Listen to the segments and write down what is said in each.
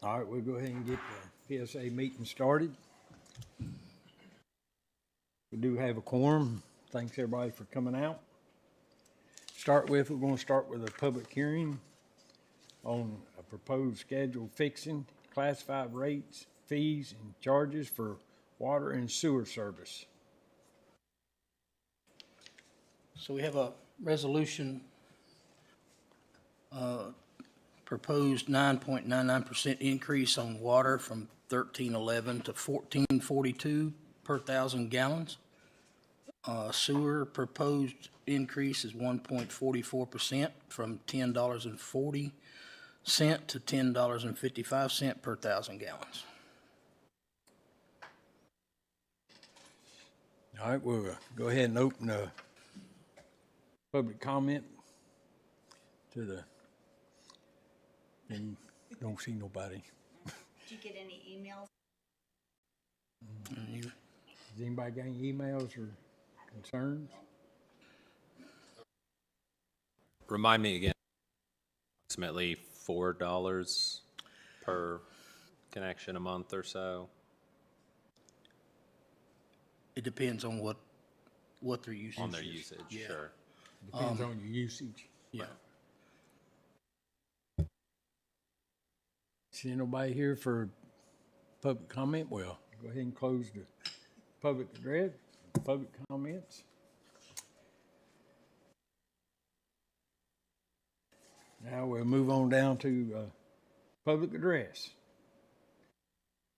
All right, we'll go ahead and get the PSA meeting started. We do have a quorum. Thanks everybody for coming out. We're going to start with a public hearing on a proposed schedule fixing classified rates, fees, and charges for water and sewer service. So we have a resolution, proposed 9.99% increase on water from $13.11 to $14.42 per 1,000 gallons. Sewer proposed increase is 1.44% from $10.40 to $10.55 per 1,000 gallons. All right, we'll go ahead and open the public comment to the, and don't see nobody. Did you get any emails? Has anybody got any emails or concerns? Remind me again, approximately $4 per connection a month or so. It depends on what their usage is. On their usage, Yeah. sure. Depends on your usage. Yeah. See nobody here for public comment? Well, go ahead and close the public address, public comments. Now we'll move on down to public address.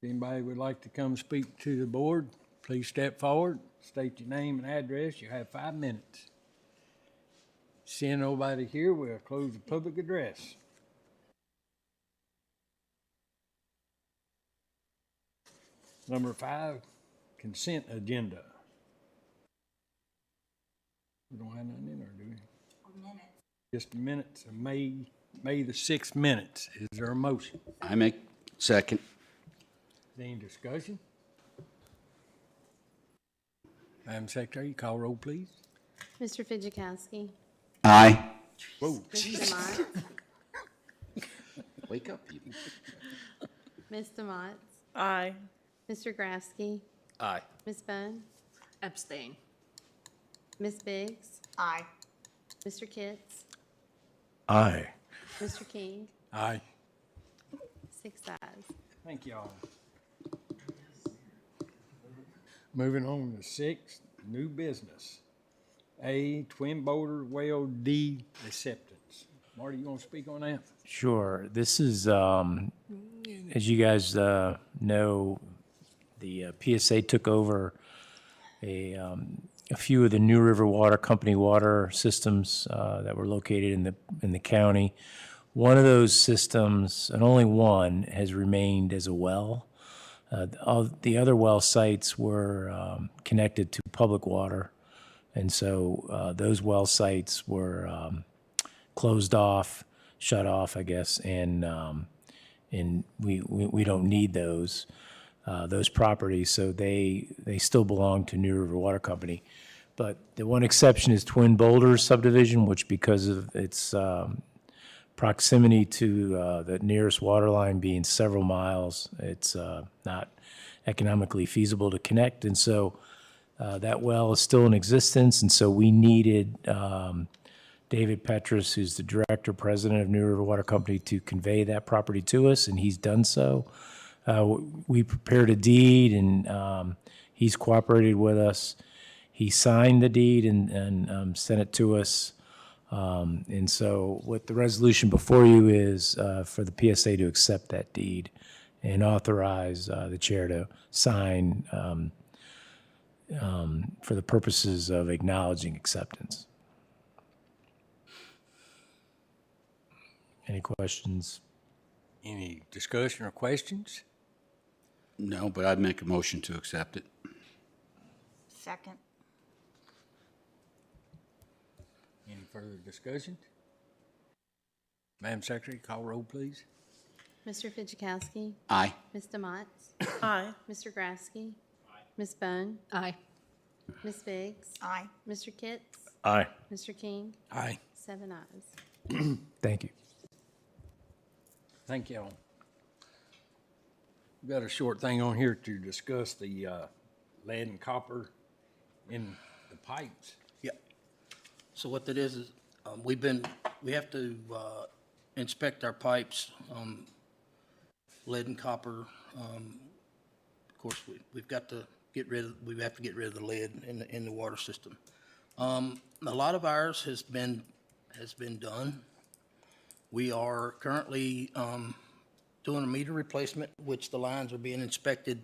If anybody would like to come speak to the board, please step forward, state your name and address. You have 5 minutes. Seeing nobody here, we'll close the public address. Number 5, consent agenda. We don't have nothing in there, do we? Minutes. Just a minute of May the 6th minutes. Is there a motion? I make second. Any discussion? Madam Secretary, call roll, please. Mr. Fidjakowski. Aye. Whoa. Ms. DeMott. Wake up, people. Ms. DeMott. Aye. Mr. Grasky. Aye. Ms. Bone. Abstain. Ms. Biggs. Aye. Mr. Kitts. Aye. Mr. King. Aye. 6 ayes. Thank y'all. Moving on to 6, new business. A, Twin Boulder Well D acceptance. Marty, you want to speak on that? Sure. This is, as you guys know, the PSA took over a few of the New River Water Company water systems that were located in the county. One of those systems, and only one, has remained as a well. All the other well sites were connected to public water, and so those well sites were closed off, shut off, I guess, and we don't need those properties, so they still belong to New River Water Company. But the one exception is Twin Boulders subdivision, which because of its proximity to the nearest water line being several miles, it's not economically feasible to connect. And so that well is still in existence, and so we needed David Petrus, who's the director, president of New River Water Company, to convey that property to us, and he's done so. We prepared a deed, and he's cooperated with us. He signed the deed and sent it to us. And so what the resolution before you is for the PSA to accept that deed and authorize the chair to sign for the purposes of acknowledging acceptance. Any questions? Any discussion or questions? No, but I'd make a motion to accept it. Second. Any further discussion? Madam Secretary, call roll, please. Mr. Fidjakowski. Aye. Ms. DeMott. Aye. Mr. Grasky. Ms. Bone. Aye. Ms. Biggs. Aye. Mr. Kitts. Aye. Mr. King. Aye. 7 ayes. Thank you. Thank y'all. We've got a short thing on here to discuss the lead and copper in the pipes. Yep. So what that is, we have to inspect our pipes, lead and copper. Of course, we have to get rid of the lead in the water system. A lot of ours has been done. We are currently doing a meter replacement, which the lines are being inspected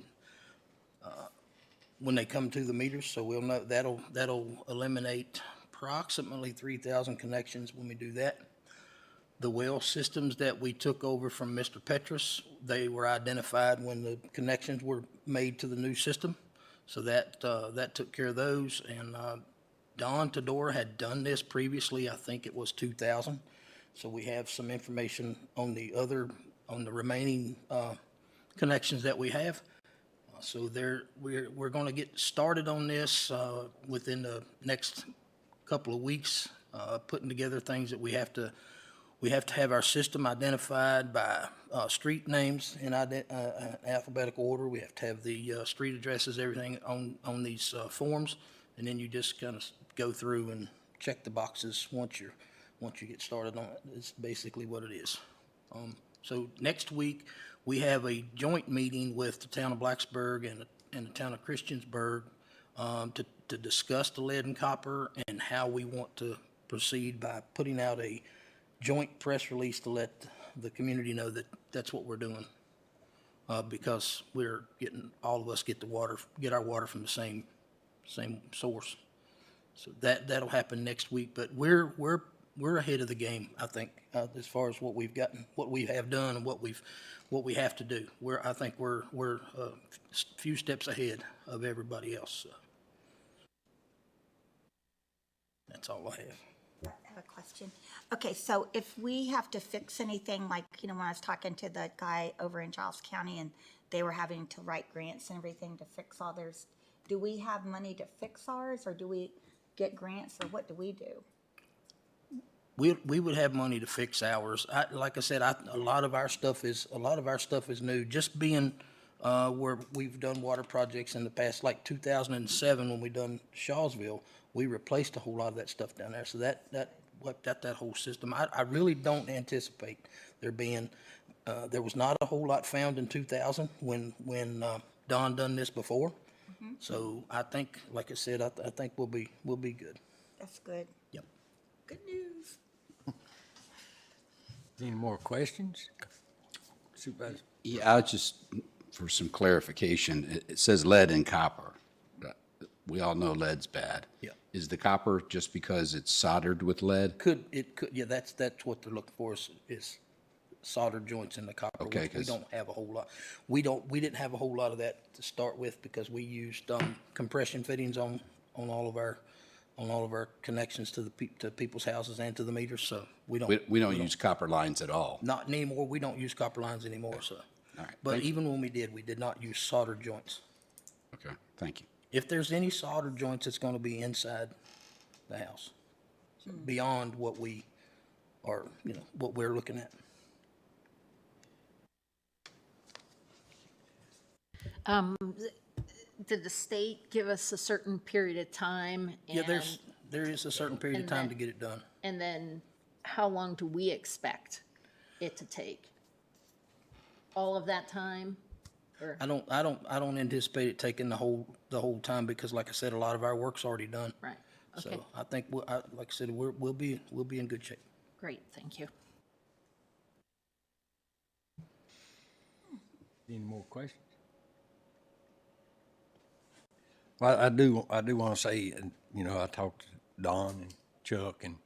when they come to the meters, so we'll know that'll eliminate approximately 3,000 connections when we do that. The well systems that we took over from Mr. Petrus, they were identified when the connections were made to the new system, so that took care of those. And Don Tador had done this previously. I think it was 2000. So we have some information on the remaining connections that we have. So we're going to get started on this within the next couple of weeks, putting together things that we have to have our system identified by street names in alphabetical order. We have to have the street addresses, everything on these forms, and then you just kind of go through and check the boxes once you get started on it. It's basically what it is. So next week, we have a joint meeting with the town of Blacksburg and the town of Christiansburg to discuss the lead and copper and how we want to proceed by putting out a joint press release to let the community know that that's what we're doing. Because all of us get our water from the same source. So that'll happen next week, but we're ahead of the game, I think, as far as what we have done and what we have to do. I think we're a few steps ahead of everybody else. So. That's all I have. I have a question. Okay, so if we have to fix anything, like, when I was talking to the guy over in Giles County and they were having to write grants and everything to fix all theirs, do we have money to fix ours, or do we get grants, or what do we do? We would have money to fix ours. Like I said, a lot of our stuff is new. Just being where we've done water projects in the past, like 2007 when we done Shawsville, we replaced a whole lot of that stuff down there. So that wiped out that whole system. I really don't anticipate there being. There was not a whole lot found in 2000 when Don done this before. Mm-hmm. So I think, like I said, I think we'll be good. That's good. Yep. Good news. Any more questions? Supervisor? Yeah, I just, for some clarification, it says lead and copper. We all know lead's bad. Yeah. Is the copper just because it's soldered with lead? Yeah, that's what they're looking for is soldered joints in the copper. Okay, which we 'cause- don't have a whole lot. We didn't have a whole lot of that to start with because we used compression fittings on all of our connections to people's houses and to the meters. So we don't We don't use copper lines at all. not anymore. We don't use copper lines anymore. So, All right, but thank you. even when we did not use soldered joints. Okay, thank you. If there's any soldered joints, it's going to be inside the house, so beyond what we are, what we're looking at. Did the state give us a certain period of time? Yeah, there is a certain period of and time then- to get it done. And then how long do we expect it to take? All of that time? Or, I don't anticipate it taking the whole time because, like I said, a lot of our work's already done. right, okay, So I think, like I said, we'll be in good shape. great, thank you. Any more questions? Well, I do want to say, I talked to Don and Chuck, and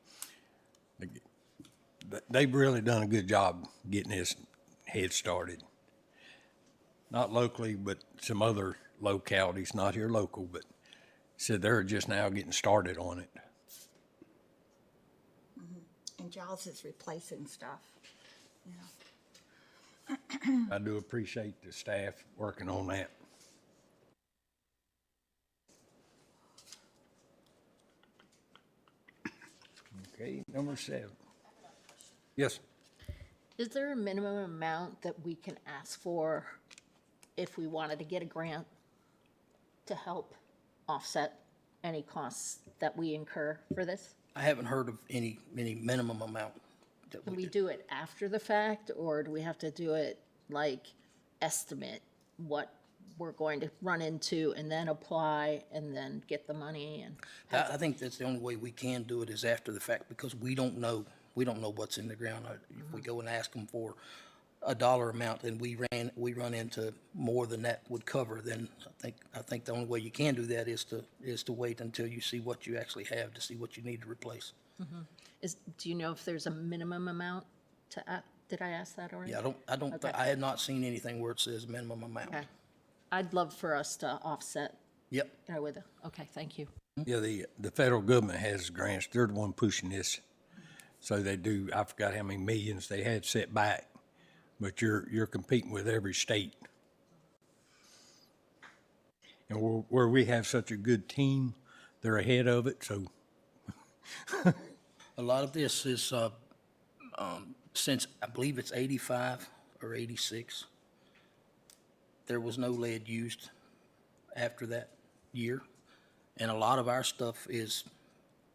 they've really done a good job getting this head started. Not locally, but some other localities, not here local, but said they're just now getting started on it. And Giles is replacing stuff. I do appreciate the staff working on that. Okay, number 7. Yes. Is there a minimum amount that we can ask for if we wanted to get a grant to help offset any costs that we incur for this? I haven't heard of any minimum amount that Can we we did. do it after the fact, or do we have to do it like estimate what we're going to run into and then apply and then get the money and? I think that's the only way we can do it is after the fact, because we don't know what's in the ground. If we go and ask them for a dollar amount and we run into more than that would cover, then I think the only way you can do that is to wait until you see what you actually have, to see what you need to replace. Do you know if there's a minimum amount to, did I ask that already? Yeah, Okay. I have not seen anything where it says minimum amount. Okay. I'd love for us to offset, Yep. with it. Okay, thank you. Yeah, the federal government has grants. They're the one pushing this. So they do, I forgot how many millions they had set back, but you're competing with every state. And where we have such a good team, they're ahead of it, so. A lot of this is, since I believe it's 85 or 86, there was no lead used after that year. And a lot of our stuff is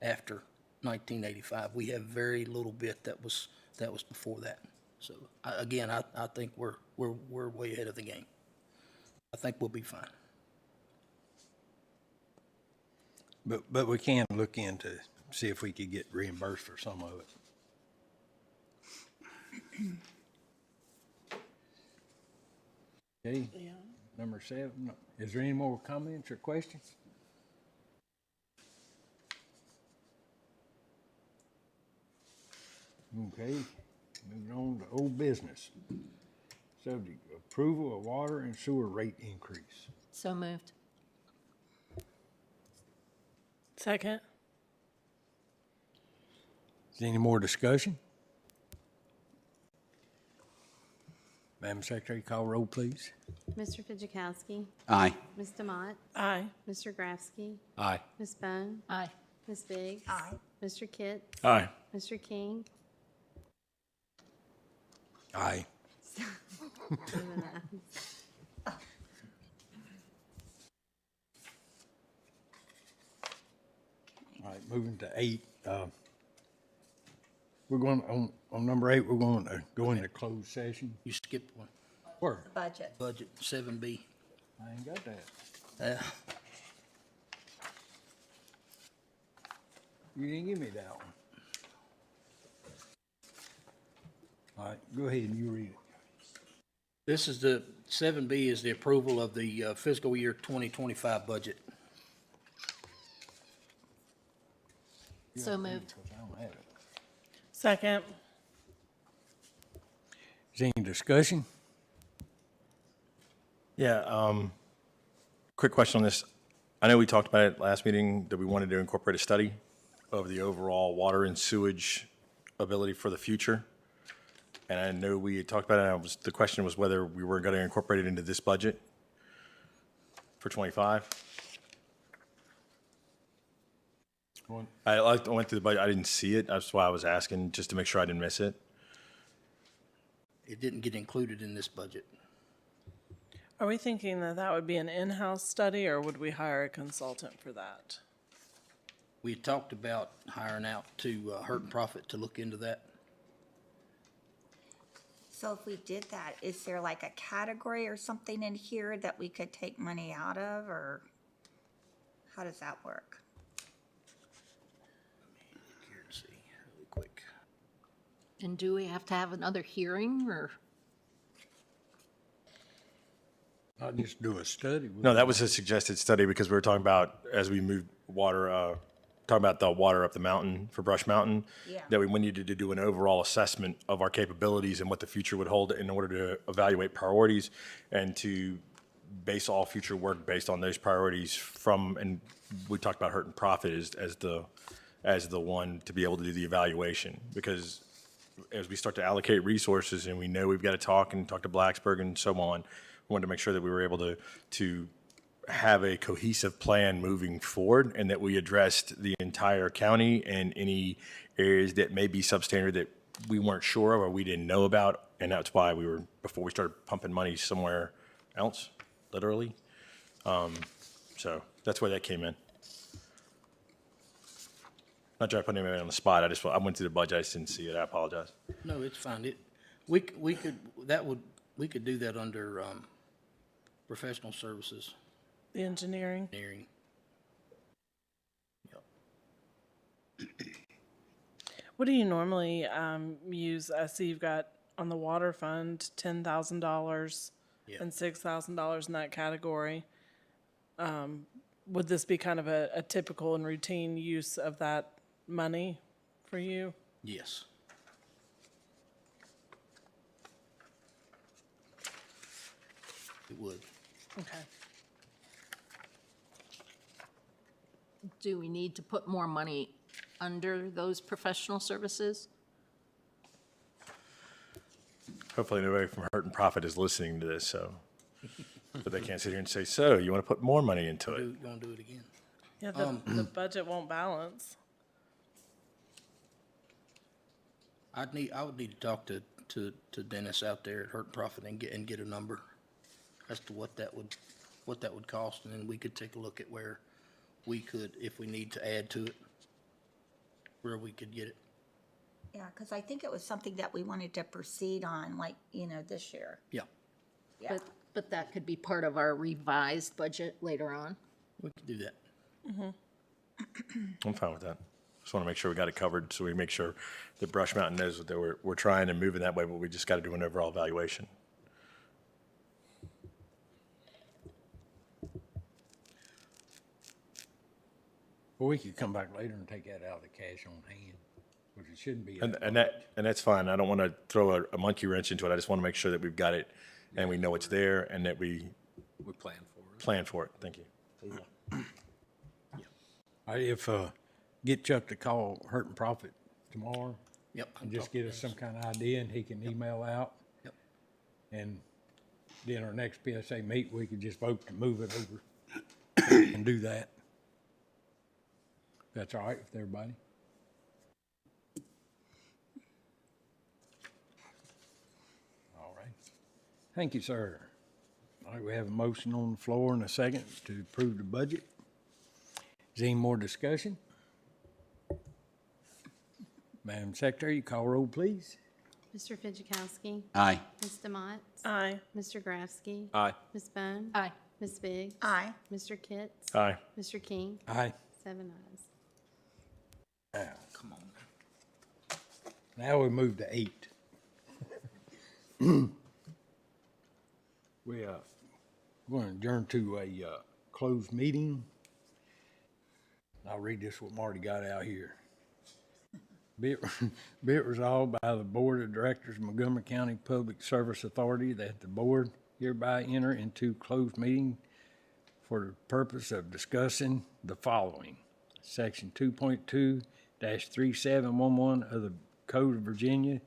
after 1985. We have very little bit that was before that. So again, I think we're way ahead of the game. I think we'll be fine. But we can look into, see if we could get reimbursed for some of it. Okay, number 7, is there any more comments or questions? Okay, moving on to old business. Subject, approval of water and sewer rate increase. So moved. Second. Is there any more discussion? Madam Secretary, call roll, please. Mr. Fitchukowski? Aye. Ms. Demott? Aye. Mr. Grafsky? Aye. Ms. Bone? Aye. Ms. Biggs? Aye. Mr. Kitts? Aye. Mr. King? Aye. 7 ayes. All right, moving to 8. We're going, on number 8, we're going to go into closed session. You skipped one. Where? Budget. Budget 7B. I ain't got that. Yeah. You didn't give me that one. All right, go ahead and you read it. This is the, 7B is the approval of the fiscal year 2025 budget. So moved. Because I don't have it. Second. Is there any discussion? Yeah, quick question on this. I know we talked about it last meeting, that we wanted to incorporate a study of the overall water and sewage ability for the future. And I know we had talked about it, and the question was whether we were going to incorporate it into this budget for '25. I went through the budget, I didn't see it, that's why I was asking, just to make sure I didn't miss it. It didn't get included in this budget. Are we thinking that that would be an in-house study, or would we hire a consultant for that? We had talked about hiring out to Hurt and Profit to look into that. So if we did that, is there like a category or something in here that we could take money out of, or how does that work? Here to see, really quick. And do we have to have another hearing, or? I'll just do a study. No, that was a suggested study because we were talking about, as we moved water, talking about the water up the mountain for Brush Mountain, Yeah. that we needed to do an overall assessment of our capabilities and what the future would hold in order to evaluate priorities and to base all future work based on those priorities from, and we talked about Hurt and Profit as the one to be able to do the evaluation. Because as we start to allocate resources and we know we've got to talk to Blacksburg and so on, we wanted to make sure that we were able to have a cohesive plan moving forward and that we addressed the entire county and any areas that may be substandard that we weren't sure of or we didn't know about. And that's why before we started pumping money somewhere else. literally. So that's where that came in. Not trying to put anybody on the spot. I went through the budget. I just didn't see it. I apologize. No, it's fine. We could do that under, professional services, The engineering. engineering. What do you normally use? I see you've got on the water fund $10,000 Yeah. and $6,000 in that category. Would this be kind of a typical and routine use of that money for you? Yes. It would. Okay. Do we need to put more money under those professional services? Hopefully nobody from Hurt and Profit is listening to this, so. But they can't sit here and say, so you want to put more money into it? You gonna do it again? Yeah, the budget won't balance. I would need to talk to Dennis out there at Hurt and Profit and get a number as to what that would cost, and then we could take a look at where we could, if we need to add to it, where we could get it. Yeah, because I think it was something that we wanted to proceed on, like, this year. Yeah, Yeah. But that could be part of our revised budget later on. we could do that. I'm fine with that. Just want to make sure we got it covered, so we make sure that Brush Mountain knows that we're trying and moving that way, but we just got to do an overall evaluation. Well, we could come back later and take that out of the cash on hand, which it shouldn't be. And that's fine. I don't want to throw a monkey wrench into it. I just want to make sure that we've got it and we know it's there and that we plan for it. plan for it. Thank you. Get Chuck to call Hurt and Profit tomorrow Yep. and just get us some kind of idea, and he can email out. Yep. And then our next PSA meet, we could just vote to move it over and do that. That's all right with everybody? All right. Thank you, sir. All right, we have a motion on the floor and a second to approve the budget. Is there any more discussion? Madam Secretary, you call roll, please. Mr. Fitchukowski? Aye. Ms. Demott? Aye. Mr. Grafsky? Aye. Ms. Bone? Aye. Ms. Biggs? Aye. Mr. Kitts? Aye. Mr. King? Aye. 7 ayes. Come on. Now we move to 8. We're going to adjourn to a closed meeting. I'll read this what Marty got out here. Be it resolved by the Board of Directors of Montgomery County Public Service Authority that the board hereby enter into closed meeting for the purpose of discussing the following. Section 2.2-3711 of the Code of Virginia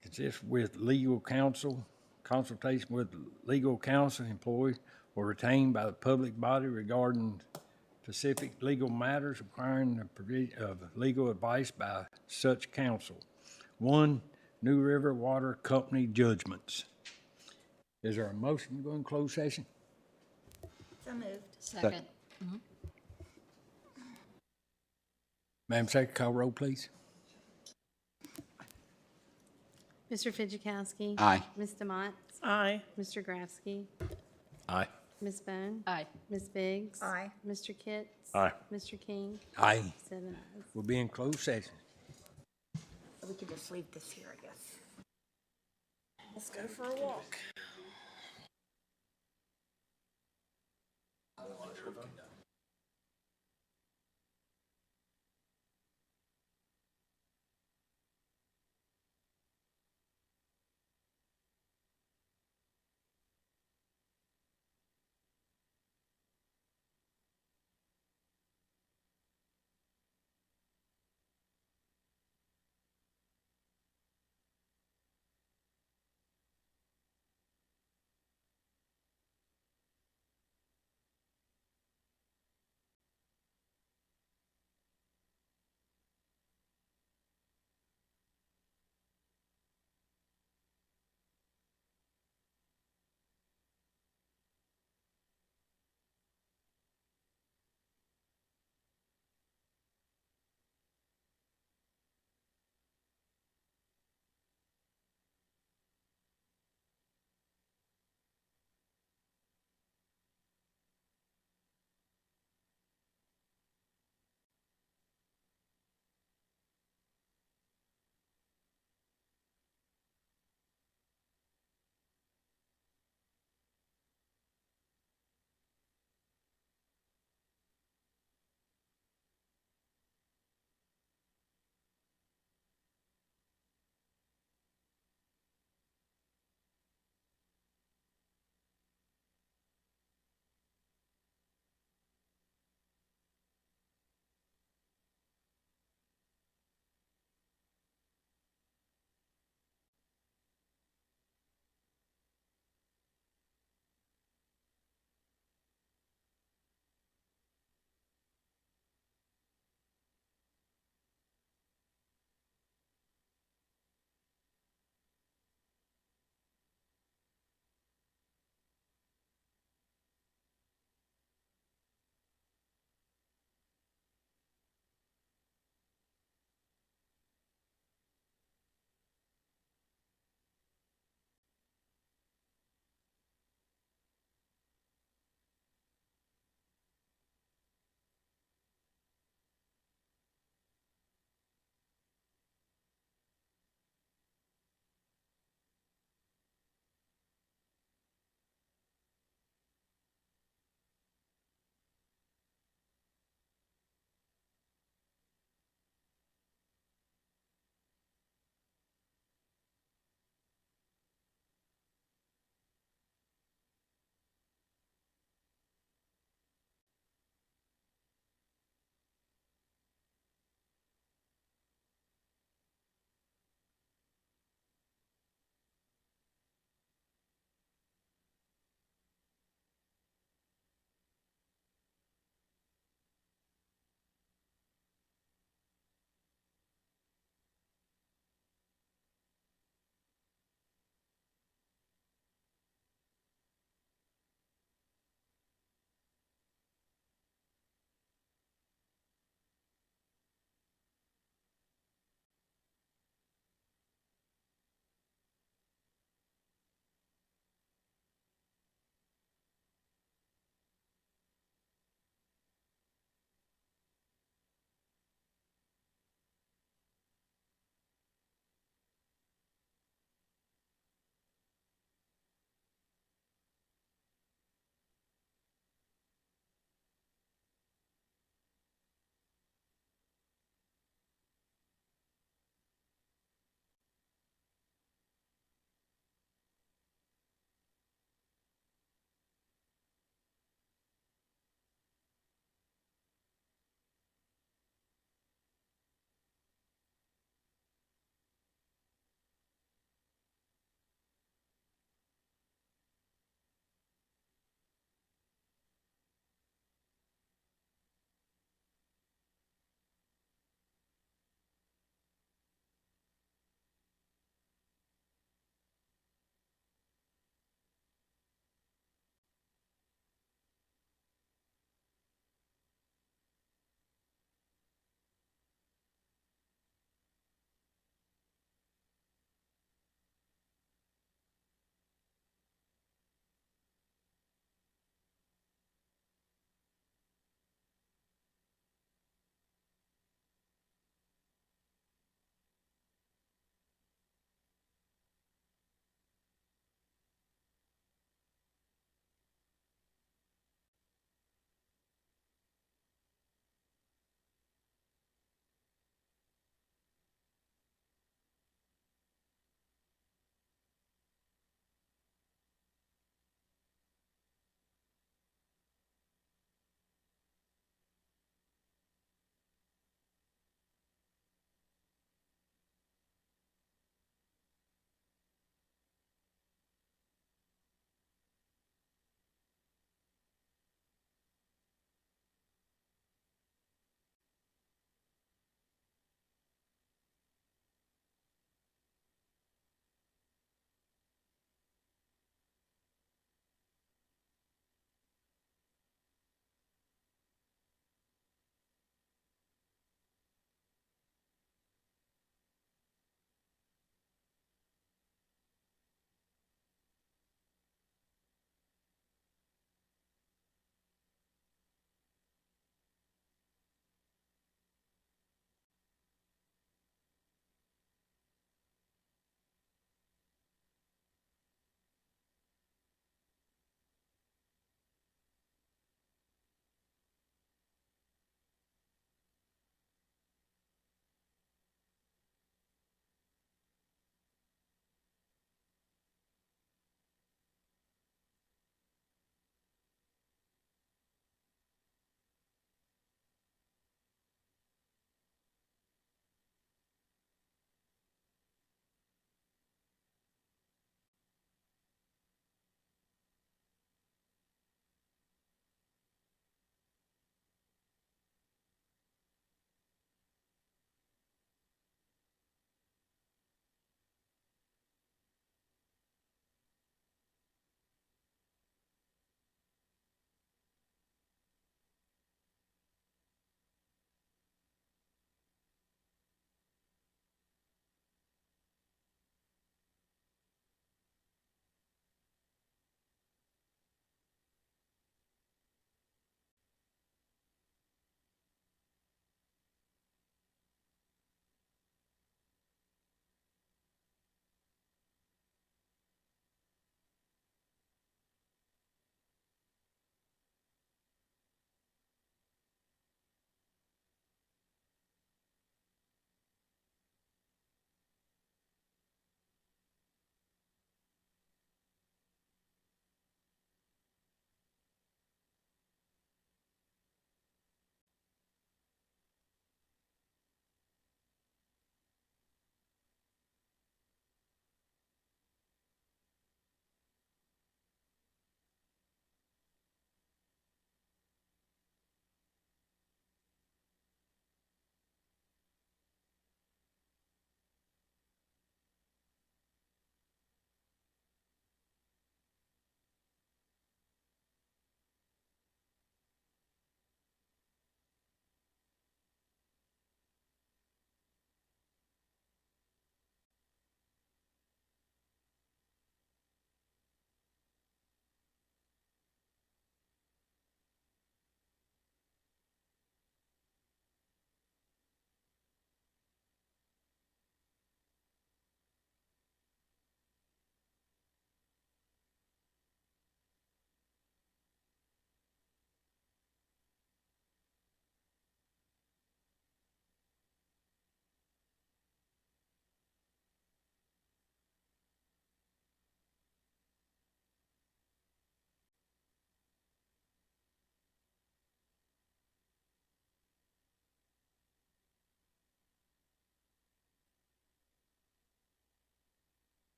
consists with legal counsel, consultation with legal counsel employed or retained by the public body regarding specific legal matters requiring the provision of legal advice by such counsel. 1, New River Water Company judgments. Is there a motion to go in closed session? So moved. Second. Madam Secretary, call roll, please. Mr. Fitchukowski? Aye. Ms. Demott? Aye. Mr. Grafsky? Aye. Ms. Bone? Aye. Ms. Biggs? Aye. Mr. Kitts? Aye. Mr. King? Aye. 7 ayes. We'll be in closed session. So we could just leave this here, I guess. Let's go for a walk.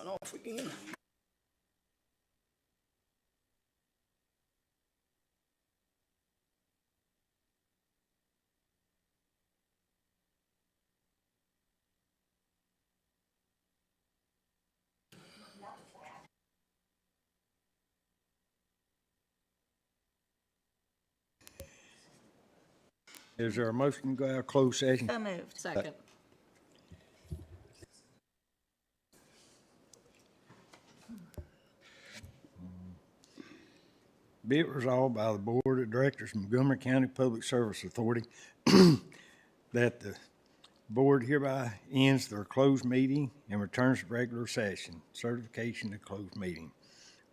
went off again. Is there a motion to go out of closed session? So moved. Second. Be it resolved by the Board of Directors of Montgomery County Public Service Authority that the board hereby ends their closed meeting and returns to regular session. Certification of closed meeting.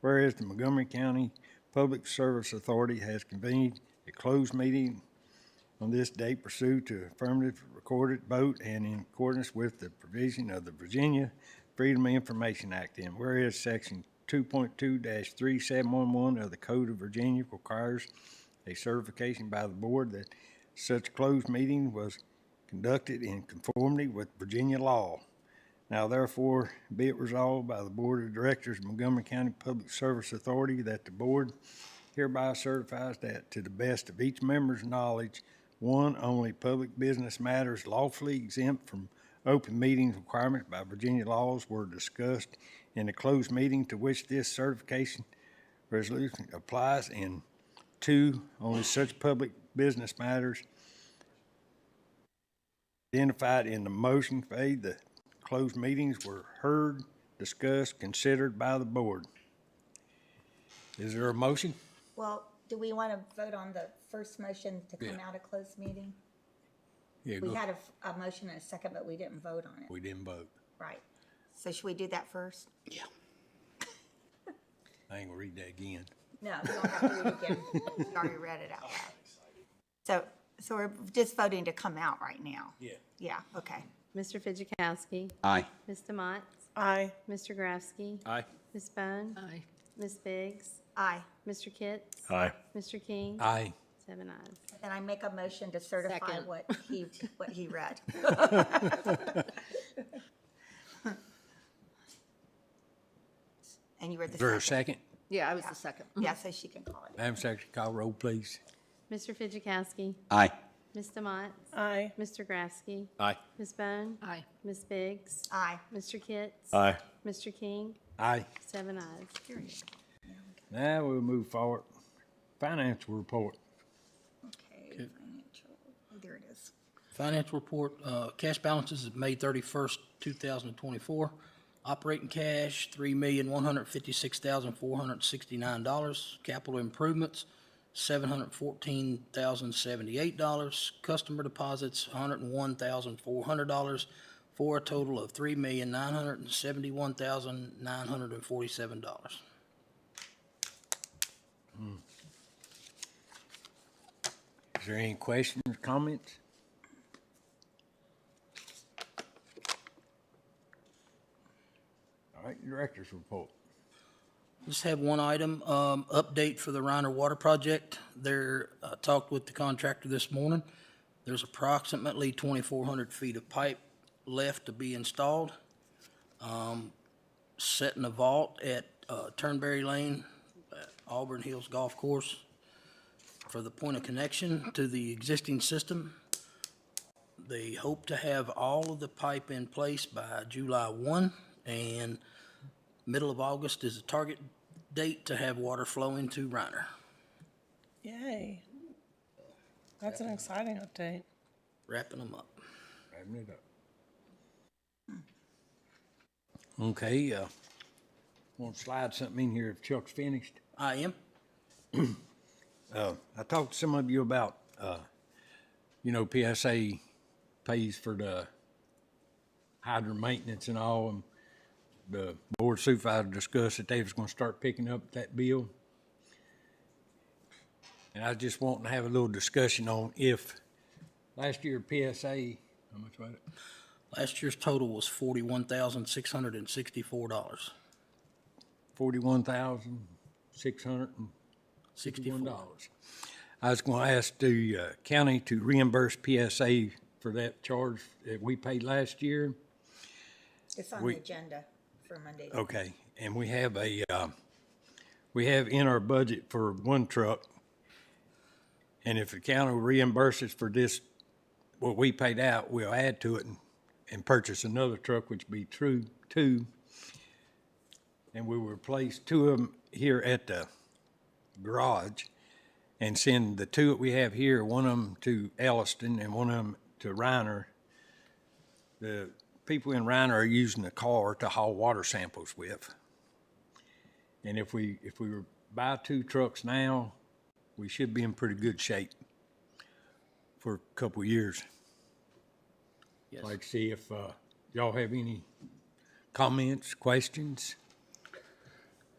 Whereas the Montgomery County Public Service Authority has convened a closed meeting on this date pursuant to affirmative recorded vote and in accordance with the provision of the Virginia Freedom of Information Act. And whereas Section 2.2-3711 of the Code of Virginia requires a certification by the board that such closed meeting was conducted in conformity with Virginia law. Now therefore be it resolved by the Board of Directors of Montgomery County Public Service Authority that the board hereby certifies that to the best of each member's knowledge, one, only public business matters lawfully exempt from open meetings requirements by Virginia laws were discussed in the closed meeting to which this certification resolution applies, and two, only such public business matters identified in the motion made the closed meetings were heard, discussed, considered by the board. Is there a motion? Well, do we want to vote on the first motion to come out of closed meeting? Yeah, We go. had a motion and a second, but we didn't vote on it. We didn't vote. Right. So should we do that first? Yeah. I ain't gonna read that again. No, you don't have to read it again. You already read it out loud. So we're just voting to come out right now? Yeah. Yeah, okay. Mr. Fitchukowski. Aye. Ms. Demott. Aye. Mr. Grafsky. Aye. Ms. Bone. Aye. Ms. Biggs. Aye. Mr. Kitts. Aye. Mr. King. Aye. 7 ayes. And I make a motion to certify Second. what he read. And you were the Is there a second. second? Yeah, I was the second. Yeah, so she can call it. Madam Secretary, call roll, please. Mr. Fitchukowski. Aye. Ms. Demott. Aye. Mr. Grafsky. Aye. Ms. Bone. Aye. Ms. Biggs. Aye. Mr. Kitts. Aye. Mr. King. Aye. 7 ayes. Now we'll move forward. Financial report. Okay, financial, there it is. Financial report, cash balances of May 31st, 2024. Operating cash, $3,156,469. Capital improvements, $714,078. Customer deposits, $101,400, for a total of $3,971,947. Is there any questions, comments? All right, director's report. Just have one item, update for the Reiner Water Project. Talked with the contractor this morning. There's approximately 2,400 feet of pipe left to be installed. Setting a vault at Turnberry Lane, at Auburn Hills Golf Course for the point of connection to the existing system. They hope to have all of the pipe in place by July 1, and middle of August is the target date to have water flowing to Reiner. Yay. That's an exciting update. Wrapping them up. Wrapping it up. Okay, want to slide something in here if Chuck's finished. I am. I talked to some of you about, PSA pays for the hydrant maintenance and all, and the board supervisor discussed that they was gonna start picking up that bill. And I just want to have a little discussion on if last year PSA, how much was it? Last year's total was $41,664. $41,661. I was gonna ask the county to reimburse PSA for that charge that we paid last year. It's on the We- agenda. for Monday. Okay, and we have we have in our budget for one truck, and if the county reimburses for this, what we paid out, we'll add to it and purchase another truck, which be true, two. And we will replace two of them here at the garage and send the two that we have here, one of them to Elliston and one of them to Reiner. The people in Reiner are using the car to haul water samples with. And if we were buy two trucks now, we should be in pretty good shape for a couple of years. Yes. Like to see if y'all have any comments, questions?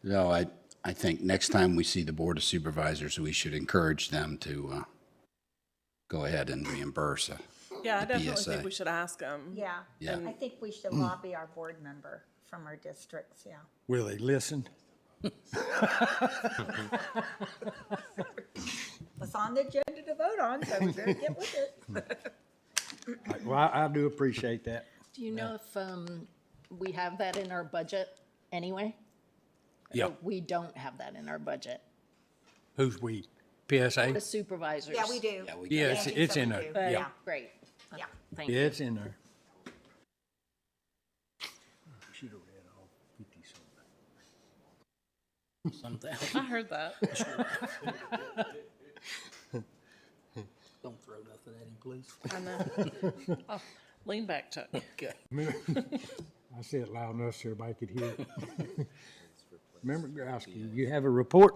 No, I think next time we see the Board of Supervisors, we should encourage them to go ahead and reimburse. Yeah, I The definitely think PSA. we should ask them. Yeah, Yeah. I think we should lobby our board member from our districts, yeah. Will they listen? It's on the agenda to vote on, so we better get with it. Well, I do appreciate that. Do you know if we have that in our budget anyway? Yeah. Or we don't have that in our budget? Who's we? PSA? The supervisors? Yeah, we do. Yeah, it's in Andy there. said we do. Yeah, Great. Yeah. Thank yeah, you. it's in there. Should have read all 50 something. Something. I heard that. Don't throw nothing at him, please. I know. Oh, lean back, Chuck. Okay. I said it loud enough so everybody could hear it. Member Growski, you have a report?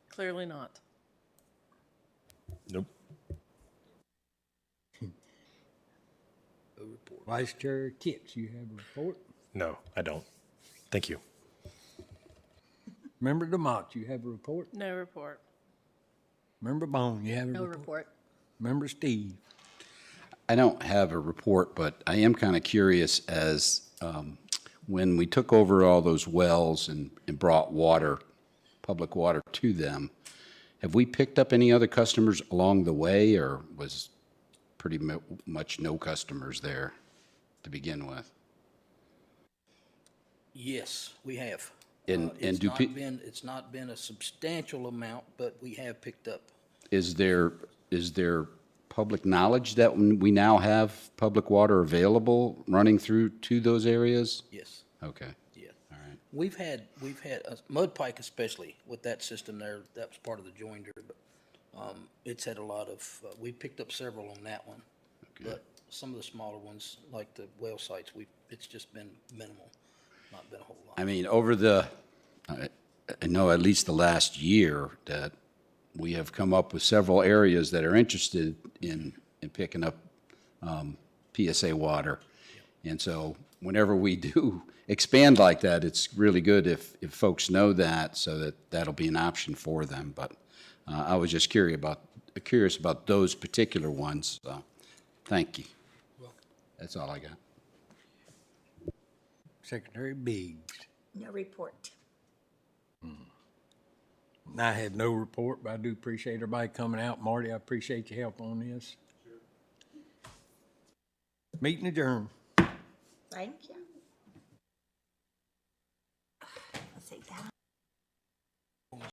Clearly not. Nope. No report. Vice Chair Kitts, you have a report? No, I don't. Thank you. Member Demott, you have a report? No report. Member Bone, you have a No report? report. Member Steve? I don't have a report, but I am kind of curious as when we took over all those wells and brought water, public water to them, have we picked up any other customers along the way, or was pretty much no customers there to begin with? Yes, we have. And It's do not pe- been, it's not been a substantial amount, but we have picked up. Is there public knowledge that we now have public water available running through to those areas? Yes, Okay, yeah. all right. We've had Mud Pike especially with that system there, that was part of the joinder, but it's had a lot of, we picked up several on that one. But some of the smaller ones, like the well sites, it's just been minimal, not been a whole lot. I mean, I know at least the last year that we have come up with several areas that are interested in picking up PSA water. And so whenever we do expand like that, it's really good if folks know that, so that'll be an option for them. But I was just curious about those particular ones. Thank you. That's all I got. Secretary Biggs? No report. I have no report, but I do appreciate everybody coming out. Marty, I appreciate your help on this. Meeting adjourned. Thank you.